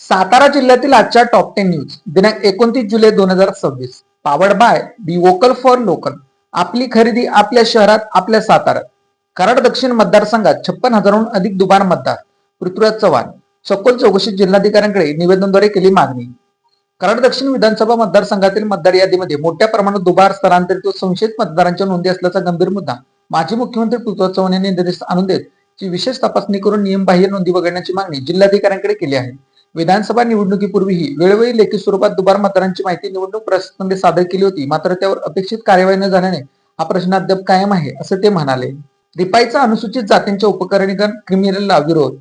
सातारा जिल्ह्यातील आजच्या top 10 news दिनांक 29 जुलै 2026. Powered by be vocal for local. आपली खरेदी आपल्या शहरात, आपल्या साताऱ्यात. कराड दक्षिण मतदारसंघात 56,000हून अधिक दुबार मतदार. पृथ्वीराज चव्हाण सखोल चौकशी जिल्हाधिकाऱ्यांकडे निवेदनाद्वारे केली मागणी. कराड दक्षिण विधानसभा मतदारसंघातील मतदार यादीमध्ये मोठ्या प्रमाणात दुबार, स्थलांतरित व संशयित मतदारांच्या नोंदी असल्याचा गंभीर मुद्दा माजी मुख्यमंत्री पृथ्वीराज चव्हाण यांनी निर्देश आणून देत ची विशेष तपासणी करून नियमबाह्य नोंदी वगळण्याची मागणी जिल्हाधिकाऱ्यांकडे केली आहे. विधानसभा निवडणुकीपूर्वीही वेळोवेळी लेखी स्वरूपात दुबार मतदारांची माहिती निवडणूक प्रशासनाने सादर केली होती, मात्र त्यावर अपेक्षित कार्यवाही न झाल्याने हा प्रश्न अद्याप कायम आहे, असं ते म्हणाले. रिपाईचा अनुसूचित जातींच्या उपकरणीकरण क्रिमिनलला विरोध.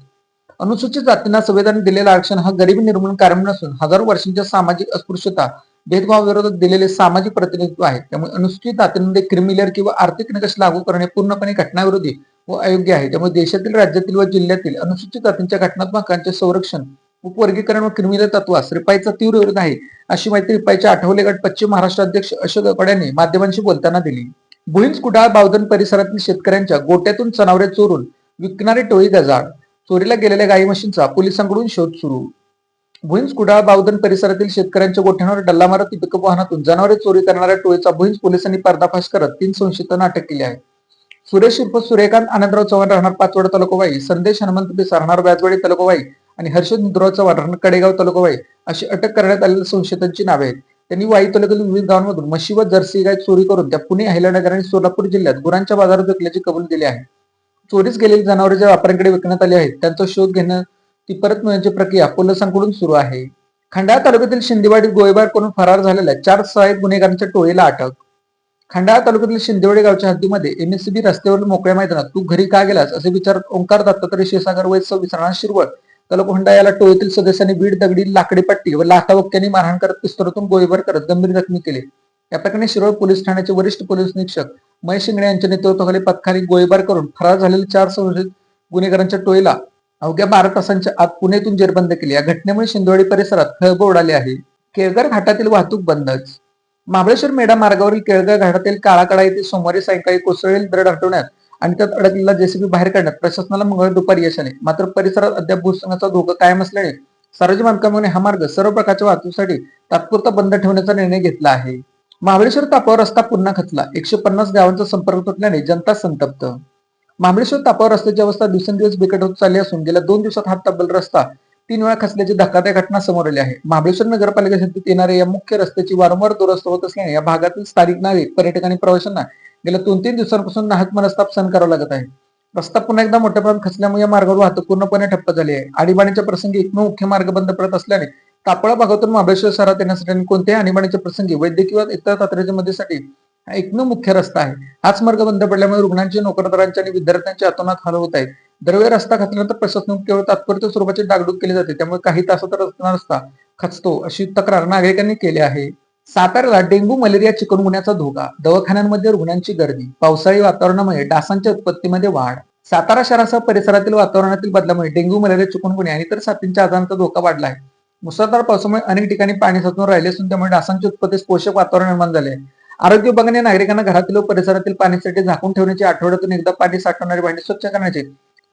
अनुसूचित जातींना संविधानाने दिलेलं आरक्षण हा गरिबी निर्मूलन कार्यक्रम नसून हजारो वर्षांच्या सामाजिक अस्पृश्यता भेदभाव विरोधात दिलेले सामाजिक प्रतिनिधित्व आहे. त्यामुळे अनुसूचित जातींमध्ये क्रिमिनल किंवा आर्थिक निकष लागू करणे पूर्णपणे घटनाविरोधी व अयोग्य आहे. त्यामुळे देशातील, राज्यातील व जिल्ह्यातील अनुसूचित जातींच्या घटनात्मक हक्कांचे संरक्षण, उपवर्गीकरण व क्रिमिनल तत्वास रिपाईचा तीव्र विरोध आहे, अशी माहिती रिपाईचे आठवले गट पश्चिम महाराष्ट्र अध्यक्ष अशोक गायकवाड यांनी माध्यमांशी बोलताना दिली. भुईंज कुडाळ बावधन परिसरातील शेतकऱ्यांच्या गोट्यातून जनावरे चोरून विकणारी टोळी गजाआड. चोरीला गेलेल्या गाई म्हशींचा पोलिसांकडून शोध सुरू. भुईंज कुडाळ बावधन परिसरातील शेतकऱ्यांच्या गोठ्यांवर डल्ला मारत पिकअप वाहनातून जनावरे चोरी करणाऱ्या टोळीचा भुईंज पोलिसांनी पर्दाफाश करत 3 संशयितांना अटक केली आहे. सुरेश उर्फ सूर्यकांत आनंदराव चव्हाण राहणार पाचवड तालुकावाई, संदेश हनुमंत पिसार राहणार व्याजवाडी तालुकावाई आणि हर्षद निद्राव चव्हाण राहणार कडेगाव तालुकावाई अशी अटक करण्यात आलेल्या संशयितांची नावे आहेत. त्यांनी वाई तालुक्यातील विविध गावांमधून म्हशी व जर्सी गाय चोरी करून त्या पुणे, अहिल्यानगर आणि सोलापूर जिल्ह्यात गुरांच्या बाजारात विकल्याची कबूल दिली आहे. चोरीस गेलेली जनावरे ज्या व्यापाऱ्यांकडे विकण्यात आली आहेत त्यांचा शोध घेणं, ती परत मिळण्याची प्रक्रिया पोलिसांकडून सुरू आहे. खंडाळा तालुक्यातील शिंदेवाडीत गोळीबार करून फरार झालेल्या 4 सहाय्यक गुन्हेगारांच्या टोळीला अटक. खंडाळा तालुक्यातील शिंदेवाडी गावच्या हद्दीमध्ये एमएससीबी रस्त्यावरील मोकळ्या मैदानात तू घरी का गेलास असे विचारत ओंकार दत्तात्रय क्षीरसागर वय 26 राहणार शिरवळ तालुका खंडाळा याला टोळीतील सदस्यांनी बीड, दगडी, लाकडी पट्टी व लाथाबुक्क्यांनी मारहाण करत पिस्तुलातून गोळीबार करत गंभीर जखमी केले. या प्रकरणी शिरोळ पोलीस ठाण्याचे वरिष्ठ पोलीस निरीक्षक महेश शिंगणे यांच्या नेतृत्वाखाली पथकाने गोळीबार करून फरार झालेल्या 4 संशयित गुन्हेगारांच्या टोळीला अवघ्या 12 तासांच्या आत पुण्यातून जेरबंद केले. या घटनेमुळे शिंदेवाडी परिसरात खळबळ उडाली आहे. केळघर घाटातील वाहतूक बंदच. महाबळेश्वर मेढा मार्गावरील केळघर घाटातील काळाकडा येथे सोमवारी सायंकाळी कोसळलेले दरड हटवण्यात आणि त्यात अडकलेला जेसीबी बाहेर काढण्यात प्रशासनाला मंगळवारी दुपारी यश आले. मात्र परिसरात अद्याप भूस्खलनाचा धोका कायम असल्याने सार्वजनिक बांधकामाने हा मार्ग सर्व प्रकारच्या वाहतुकीसाठी तात्पुरता बंद ठेवण्याचा निर्णय घेतला आहे. महाबळेश्वर तापावर रस्ता पुन्हा खचला. 150 गावांचा संपर्क तुटल्याने जनता संतप्त. महाबळेश्वर तापावर रस्त्याची अवस्था दिवसेंदिवस बिकट होत चालली असून गेल्या 2 दिवसात हा तब्बल रस्ता 3 वेळा खचल्याची धक्कादायक घटना समोर आली आहे. महाबळेश्वर नगरपालिका हद्दीत येणाऱ्या या मुख्य रस्त्याची वारंवार दुरुस्त होत असल्याने या भागातील स्थानिक नागरिक, पर्यटक आणि प्रवाशांना गेल्या 2-3 दिवसांपासून नाहक मनस्ताप सहन करावा लागत आहे. रस्ता पुन्हा एकदा मोठ्या प्रमाणात खचल्यामुळे या मार्गावर वाहतूक पूर्णपणे ठप्प झाली आहे. आणीबाणीच्या प्रसंगी एकमेव मुख्य मार्ग बंद पडत असल्याने तापळा भागातून महाबळेश्वर शहरात येण्यासाठी आणि कोणत्याही आणीबाणीच्या प्रसंगी वैद्यकीय व इतर तातडीच्या मदतीसाठी हा एकमेव मुख्य रस्ता आहे. हाच मार्ग बंद पडल्यामुळे रुग्णांचे, नोकरदारांचे आणि विद्यार्थ्यांचे अतोनात हाल होत आहेत. दरवेळी रस्ता खचल्यानंतर प्रशासनाकडून केवळ तात्पुरत्या स्वरूपाची डागडूग केली जाते, त्यामुळे काही तासात रस्ता खचतो अशी तक्रार नागरिकांनी केली आहे. साताऱ्याला डेंग्यू, मलेरिया, चिकनगुन्ह्याचा धोका. दवाखान्यांमध्ये रुग्णांची गर्दी. पावसाळी वातावरणामुळे डासांच्या उत्पत्तीमध्ये वाढ. सातारा शहरासह परिसरातील वातावरणातील बदलामुळे डेंग्यू, मलेरिया, चिकनगुन्हा आणि इतर साथींच्या आजारांचा धोका वाढला आहे. मुसळधार पावसामुळे अनेक ठिकाणी पाणी साचून राहिले असून त्यामुळे डासांच्या उत्पत्तीस पोषक वातावरण निर्माण झाले आहे. आरोग्य विभागाने नागरिकांना घरातील व परिसरातील पाण्यासाठी झाकून ठेवण्याची, आठवड्यातून एकदा पाणी साठवणारी भांडी स्वच्छ करण्याचे,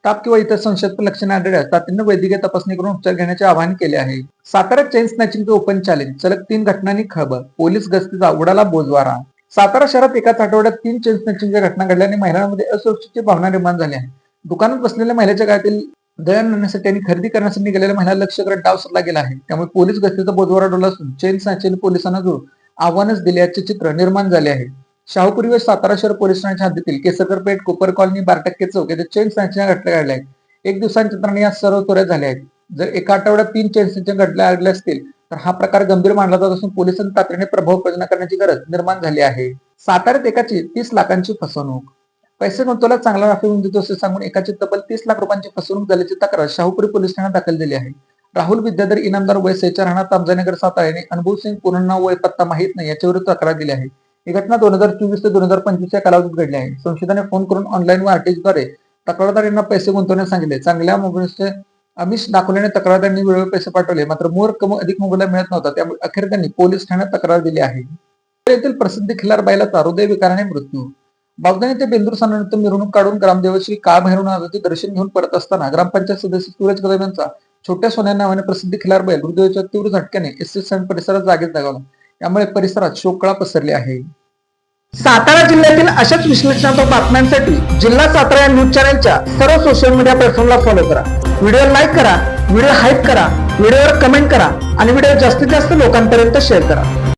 ताप किंवा इतर संशयास्पद लक्षणे आढळल्यास तातडीने वैद्यकीय तपासणी करून उपचार घेण्याचे आवाहन केले आहे. साताऱ्यात चेन स्नॅचिंगचे ओपन चॅलेंज. सलग 3 घटनांनी खळबळ. पोलीस गस्तीचा उडाला बोजवारा. सातारा शहरात एकाच आठवड्यात 3 चेन स्नॅचिंगच्या घटना घडल्याने महिलांमध्ये असुरक्षेची भावना निर्माण झाली आहे. दुकानात बसलेल्या महिलेच्या गळ्यातील दळण आणण्यासाठी आणि खरेदी करण्यासाठी निघालेल्या महिला लक्ष करत डाव साधला गेला आहे. त्यामुळे पोलीस गस्तीचा बोजवारा डोला असून चेन स्नॅचिंग पोलिसांना जो आव्हानच दिल्याचे चित्र निर्माण झाले आहे. शाहूपुरी व सातारा शहर पोलीस ठाण्याच्या हद्दीतील केसरकरपेठ, कोपर कॉलनी, बारटक्के चौक येथे चेन स्नॅचिंगच्या घटना घडल्या आहेत. 1 दिवसांच्या या सर्व चोऱ्या झाल्या आहेत. जर एका आठवड्यात 3 चेन स्नॅचिंग घटना घडल्या असतील तर हा प्रकार गंभीर मानला जात असून पोलिसांनी तातडीने प्रभावयोजना करण्याची गरज निर्माण झाली आहे. साताऱ्यात एकाची 30 लाखांची फसवणूक. पैसे गुंतवल्यास चांगला नफा मिळून देतो असे सांगून एकाची तब्बल 30 लाख रुपयांची फसवणूक झाल्याची तक्रार शाहूपुरी पोलीस ठाण्यात दाखल झाली आहे. राहुल विद्याधर इनामदार वय 46 राहणार तामजानगर सातारा याने अनुभवसिंग पूर्ण नाव वय पत्ता माहित नाही याच्याविरुद्ध तक्रार दिली आहे. ही घटना 2024 ते 2025 या कालावधीत घडली आहे. संशयिताने फोन करून ऑनलाईन व आरटीजीद्वारे तक्रारदारांना पैसे गुंतवण्यास सांगितले. चांगल्या मोबाईलचे आमिष दाखवल्याने तक्रारदारांनी वेळोवेळी पैसे पाठवले, मात्र मूळ रक्कम अधिक मोबदला मिळत नव्हता. त्यामुळे अखेर त्यांनी पोलीस ठाण्यात तक्रार दिली आहे. येथील प्रसिद्ध खिल्लार बाईलाचा हृदयविकाराने मृत्यू. बागदान येथे बेंदूर सणानिमित्त मिरवणूक काढून ग्रामदेवश्री काळभैरवनाथाचे दर्शन घेऊन परत असताना ग्रामपंचायत सदस्य सूरज कदम यांचा छोट्या सोन्या नावाने प्रसिद्धी खिलार बैल हृदयाच्या तीव्र झटक्याने एसटी स्टँड परिसरात जागीच दगावला. यामुळे परिसरात शोककळा पसरली आहे. सातारा जिल्ह्यातील अशाच विश्लेषणात्मक बातम्यांसाठी जिल्हा सातारा या न्यूज चॅनलच्या सर्व सोशल मीडिया प्लॅटफॉर्मला फॉलो करा. व्हिडिओ लाईक करा, व्हिडिओ हाईप करा, व्हिडिओवर कमेंट करा आणि व्हिडिओ जास्तीत जास्त लोकांपर्यंत शेअर करा.